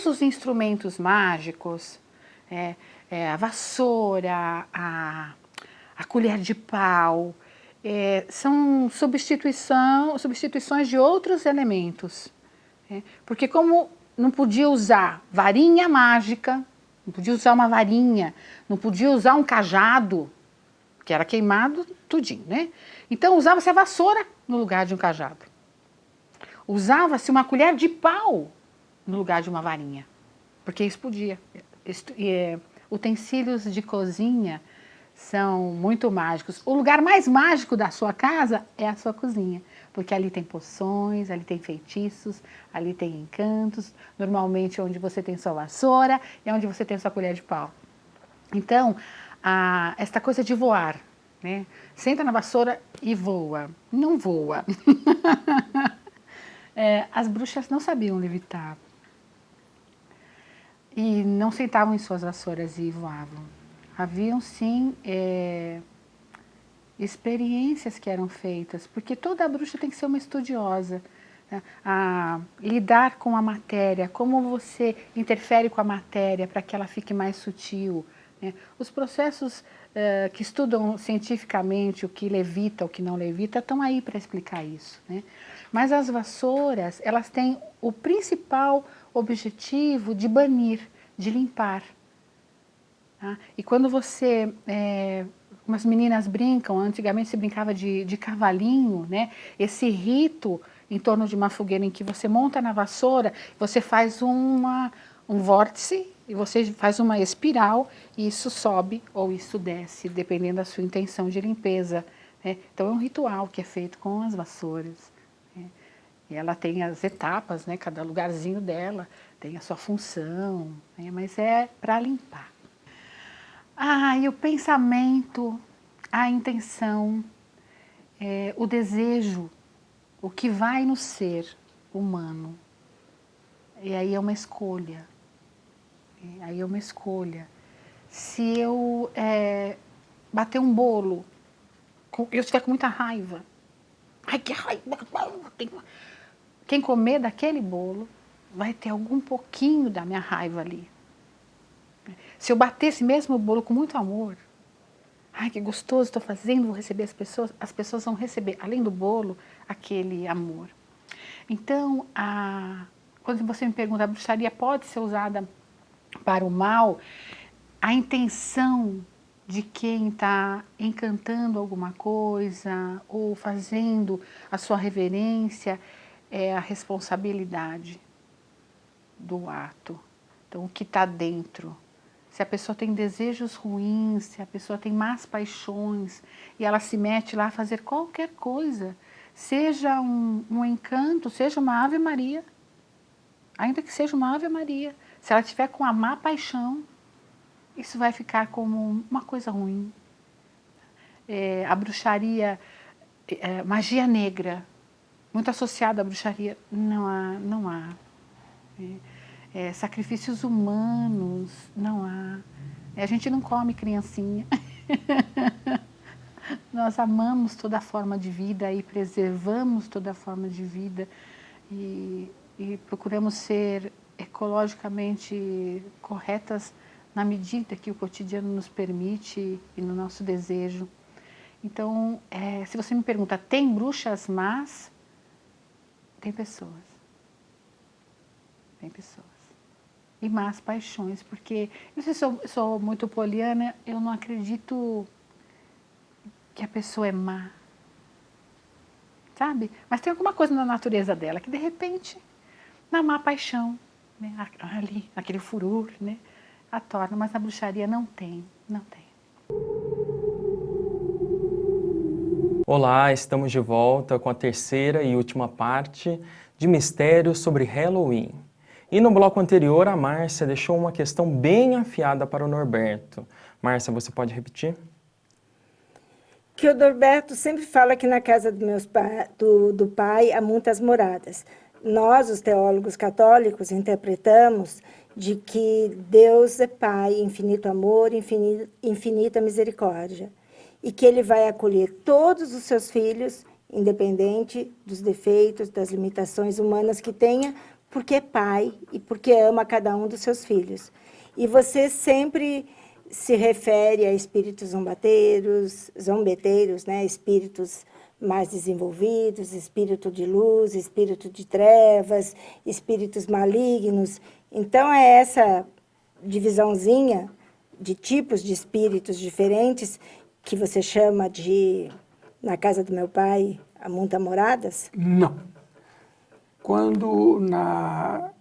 todos os instrumentos mágicos, a vassoura, a colher de pau, são substituições de outros elementos. Porque como não podia usar varinha mágica, não podia usar uma varinha, não podia usar um cajado, que era queimado tudinho, né? Então usava-se a vassoura no lugar de um cajado. Usava-se uma colher de pau no lugar de uma varinha, porque isso podia. Utensílios de cozinha são muito mágicos. O lugar mais mágico da sua casa é a sua cozinha, porque ali tem poções, ali tem feitiços, ali tem encantos, normalmente onde você tem sua vassoura é onde você tem sua colher de pau. Então, esta coisa de voar, né? Senta na vassoura e voa. Não voa. As bruxas não sabiam levitar. E não sentavam em suas vassouras e voavam. Haviam, sim, experiências que eram feitas, porque toda bruxa tem que ser uma estudiosa. Né? Lidar com a matéria, como você interfere com a matéria para que ela fique mais sutil. Né? Os processos que estudam cientificamente o que levita, o que não levita, estão aí para explicar isso. Né? Mas as vassouras, elas têm o principal objetivo de banir, de limpar. Tá? E quando você, umas meninas brincam, antigamente se brincava de cavalinho, né? Esse rito em torno de uma fogueira em que você monta na vassoura, você faz um vórtice e você faz uma espiral e isso sobe ou isso desce, dependendo da sua intenção de limpeza. Né? Então é um ritual que é feito com as vassouras. Né? E ela tem as etapas, né? Cada lugarzinho dela tem a sua função, né? Mas é para limpar. E o pensamento, a intenção, o desejo, o que vai no ser humano. E aí é uma escolha. Se eu bater um bolo, eu estiver com muita raiva, ai que raiva, quem comer daquele bolo vai ter algum pouquinho da minha raiva ali. Se eu bater esse mesmo bolo com muito amor, ai que gostoso, estou fazendo, vou receber as pessoas vão receber, além do bolo, aquele amor. Então, quando você me pergunta, a bruxaria pode ser usada para o mal, a intenção de quem está encantando alguma coisa ou fazendo a sua reverência é a responsabilidade do ato. Então, o que está dentro. Se a pessoa tem desejos ruins, se a pessoa tem más paixões e ela se mete lá a fazer qualquer coisa, seja um encanto, seja uma Ave Maria, ainda que seja uma Ave Maria, se ela tiver com a má paixão, isso vai ficar como uma coisa ruim. A bruxaria, magia negra, muito associada à bruxaria, não há. Sacrifícios humanos, não há. A gente não come criancinha. Nós amamos toda forma de vida e preservamos toda forma de vida e procuramos ser ecologicamente corretas na medida que o cotidiano nos permite e no nosso desejo. Então, se você me pergunta, tem bruxas más? Tem pessoas. Tem pessoas. E más paixões, porque, não sei se eu sou muito poliana, eu não acredito que a pessoa é má, sabe? Mas tem alguma coisa na natureza dela que, de repente, na má paixão, né? Ali, naquele furor, né? A torna, mas na bruxaria não tem. Olá, estamos de volta com a terceira e última parte de Mistérios sobre Halloween. E no bloco anterior, a Márcia deixou uma questão bem afiada para o Norberto. Márcia, você pode repetir? Que o Norberto sempre fala que na casa do pai há muitas moradas. Nós, os teólogos católicos, interpretamos de que Deus é Pai, infinito amor, infinita misericórdia. E que Ele vai acolher todos os seus filhos, independente dos defeitos, das limitações humanas que tenha, porque é pai e porque ama cada um dos seus filhos. E você sempre se refere a espíritos zombeteiros, né? Espíritos mais desenvolvidos, espírito de luz, espírito de trevas, espíritos malignos. Então, é essa divisãozinha de tipos de espíritos diferentes que você chama de, na casa do meu pai, Amunta Moradas? Não. Quando na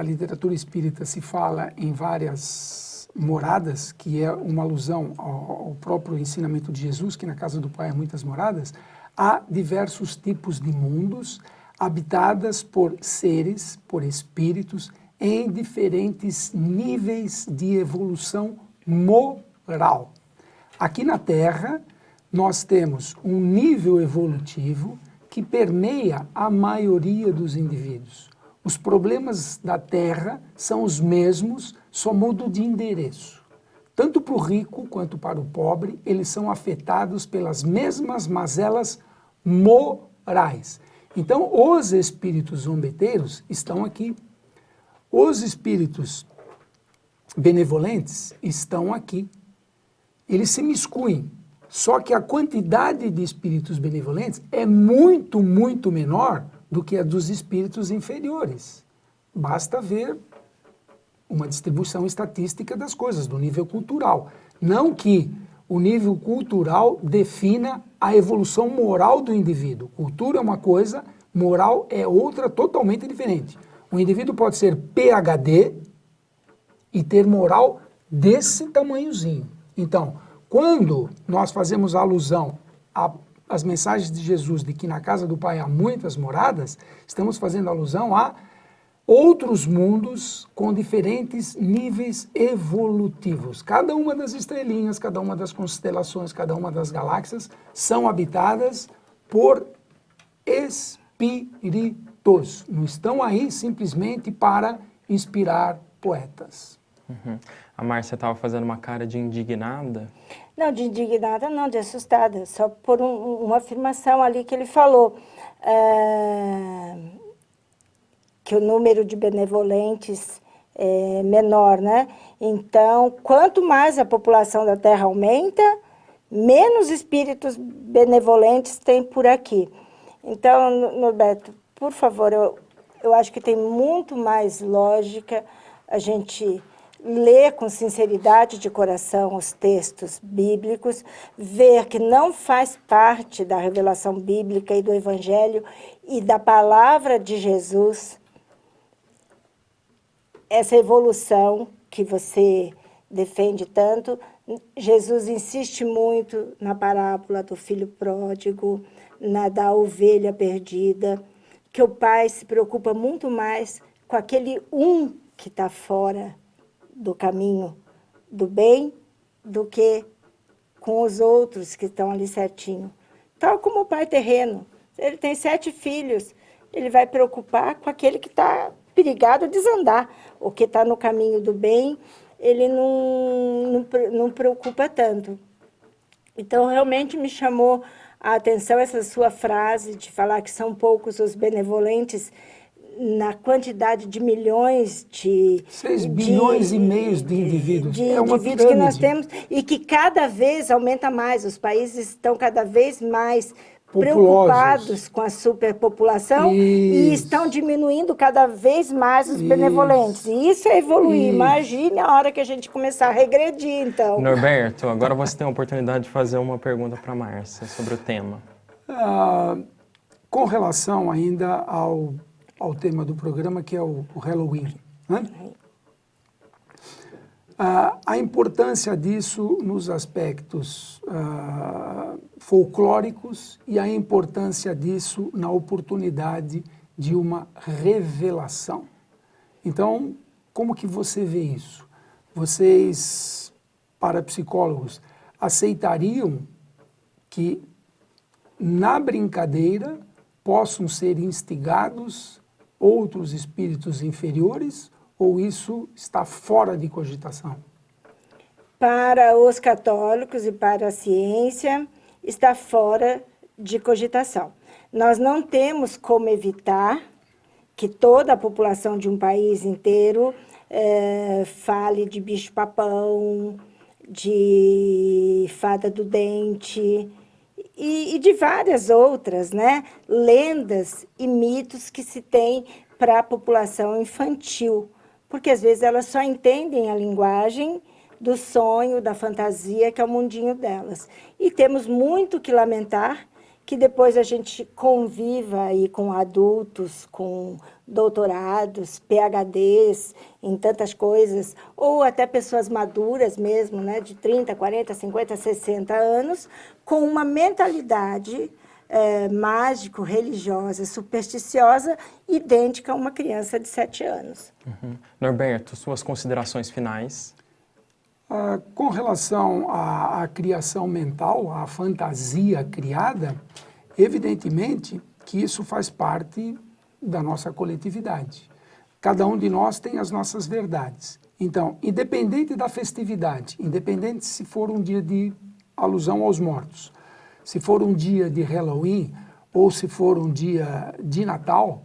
literatura espírita se fala em várias moradas, que é uma alusão ao próprio ensinamento de Jesus, que na casa do Pai há muitas moradas, há diversos tipos de mundos habitadas por seres, por espíritos, em diferentes níveis de evolução moral. Aqui na Terra, nós temos um nível evolutivo que permeia a maioria dos indivíduos. Os problemas da Terra são os mesmos, só muda de endereço. Tanto para o rico quanto para o pobre, eles são afetados pelas mesmas mazelas morais. Então, os espíritos zombeteiros estão aqui. Os espíritos benevolentes estão aqui. Eles se miscuem. Só que a quantidade de espíritos benevolentes é muito, muito menor do que a dos espíritos inferiores. Basta ver uma distribuição estatística das coisas, do nível cultural. Não que o nível cultural defina a evolução moral do indivíduo. Cultura é uma coisa, moral é outra totalmente diferente. O indivíduo pode ser PhD e ter moral desse tamanhozinho. Então, quando nós fazemos alusão às mensagens de Jesus de que na casa do Pai há muitas moradas, estamos fazendo alusão a outros mundos com diferentes níveis evolutivos. Cada uma das estrelinhas, cada uma das constelações, cada uma das galáxias são habitadas por espíritos. Não estão aí simplesmente para inspirar poetas. Uhum. A Márcia estava fazendo uma cara de indignada. Não, de indignada não, de assustada. Só por uma afirmação ali que ele falou. Que o número de benevolentes é menor, né? Então, quanto mais a população da Terra aumenta, menos espíritos benevolentes tem por aqui. Então, Norberto, por favor, eu acho que tem muito mais lógica a gente ler com sinceridade de coração os textos bíblicos, ver que não faz parte da revelação bíblica e do Evangelho e da palavra de Jesus essa evolução que você defende tanto. Jesus insiste muito na parábola do filho pródigo, na da ovelha perdida, que o pai se preocupa muito mais com aquele que está fora do caminho do bem do que com os outros que estão ali certinho. Tal como o pai terreno. Ele tem 7 filhos, ele vai preocupar com aquele que está perigado a desandar. O que está no caminho do bem, ele não preocupa tanto. Então, realmente me chamou a atenção essa sua frase de falar que são poucos os benevolentes na quantidade de milhões de... 6 bilhões e meio de indivíduos. É uma indivíduos que nós pirâmide. temos e que cada vez aumenta mais. Os países estão cada vez mais Populosos. preocupados com a superpopulação e Isso. estão diminuindo cada vez mais os benevolentes. E isso é evoluir. Isso. Imagine a hora que a gente começar a regredir, então. Norberto, agora você tem a oportunidade de fazer uma pergunta para a Márcia sobre o tema. Com relação ainda ao tema do programa, que é o Halloween, né? A importância disso nos aspectos folclóricos e a importância disso na oportunidade de uma revelação. Então, como que você vê isso? Vocês, parapsicólogos, aceitariam que na brincadeira possam ser instigados outros espíritos inferiores, ou isso está fora de cogitação? Para os católicos e para a ciência, está fora de cogitação. Nós não temos como evitar que toda a população de um país inteiro fale de bicho-papão, de fada do dente e de várias outras, né, lendas e mitos que se tem para a população infantil, porque às vezes elas só entendem a linguagem do sonho, da fantasia, que é o mundinho delas. E temos muito que lamentar que depois a gente conviva aí com adultos, com doutorados, PhDs em tantas coisas, ou até pessoas maduras mesmo, né, de 30, 40, 50, 60 anos, com uma mentalidade mágico-religiosa, supersticiosa, idêntica a uma criança de 7 anos. Uhum. Norberto, suas considerações finais? Com relação à criação mental, à fantasia criada, evidentemente que isso faz parte da nossa coletividade. Cada um de nós tem as nossas verdades. Então, independente da festividade, independente se for um dia de alusão aos mortos, se for um dia de Halloween ou se for um dia de Natal,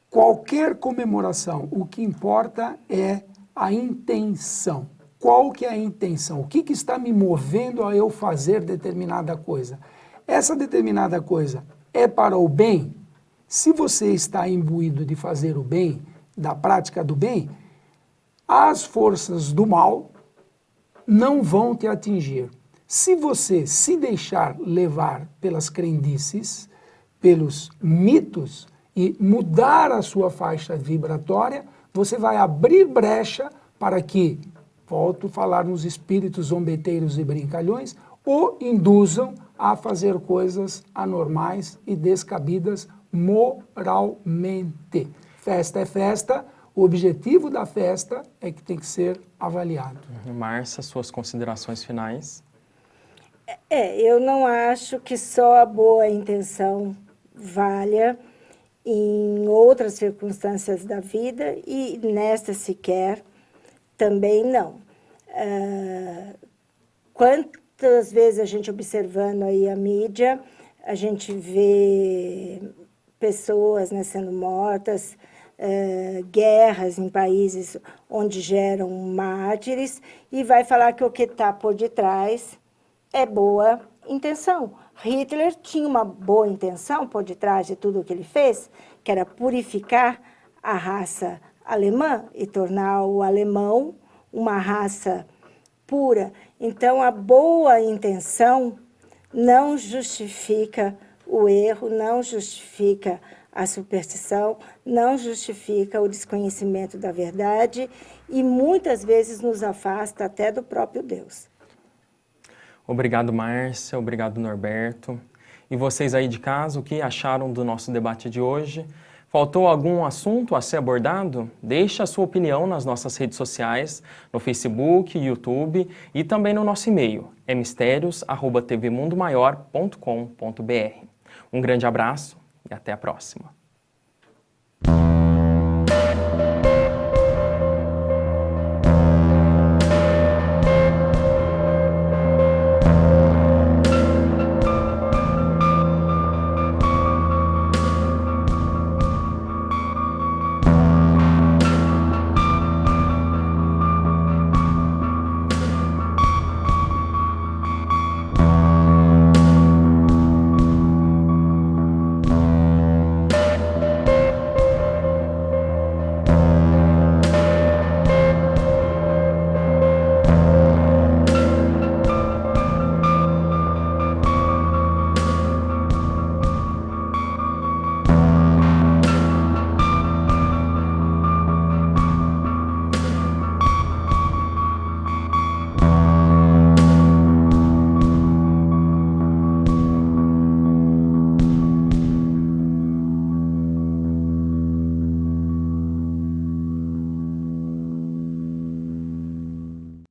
qualquer comemoração, o que importa é a intenção. Qual que é a intenção? O que está me movendo a eu fazer determinada coisa? Essa determinada coisa é para o bem? Se você está imbuído de fazer o bem, da prática do bem, as forças do mal não vão te atingir. Se você se deixar levar pelas crendices, pelos mitos e mudar a sua faixa vibratória, você vai abrir brecha para que, volto a falar nos espíritos zombeteiros e brincalhões, o induzam a fazer coisas anormais e descabidas moralmente. Festa é festa, o objetivo da festa é que tem que ser avaliado. Márcia, suas considerações finais? Eu não acho que só a boa intenção valha em outras circunstâncias da vida e nesta sequer também não. Quantas vezes a gente observando aí a mídia, a gente vê pessoas, né, sendo mortas, guerras em países onde geram mártires, e vai falar que o que está por detrás é boa intenção. Hitler tinha uma boa intenção por detrás de tudo o que ele fez, que era purificar a raça alemã e tornar o alemão uma raça pura. Então, a boa intenção não justifica o erro, não justifica a superstição, não justifica o desconhecimento da verdade e muitas vezes nos afasta até do próprio Deus. Obrigado, Márcia. Obrigado, Norberto. E vocês aí de casa, o que acharam do nosso debate de hoje? Faltou algum assunto a ser abordado? Deixe a sua opinião nas nossas redes sociais, no Facebook, YouTube e também no nosso e-mail, mistérios@tvmundomaior.com.br. Um grande abraço e até a próxima.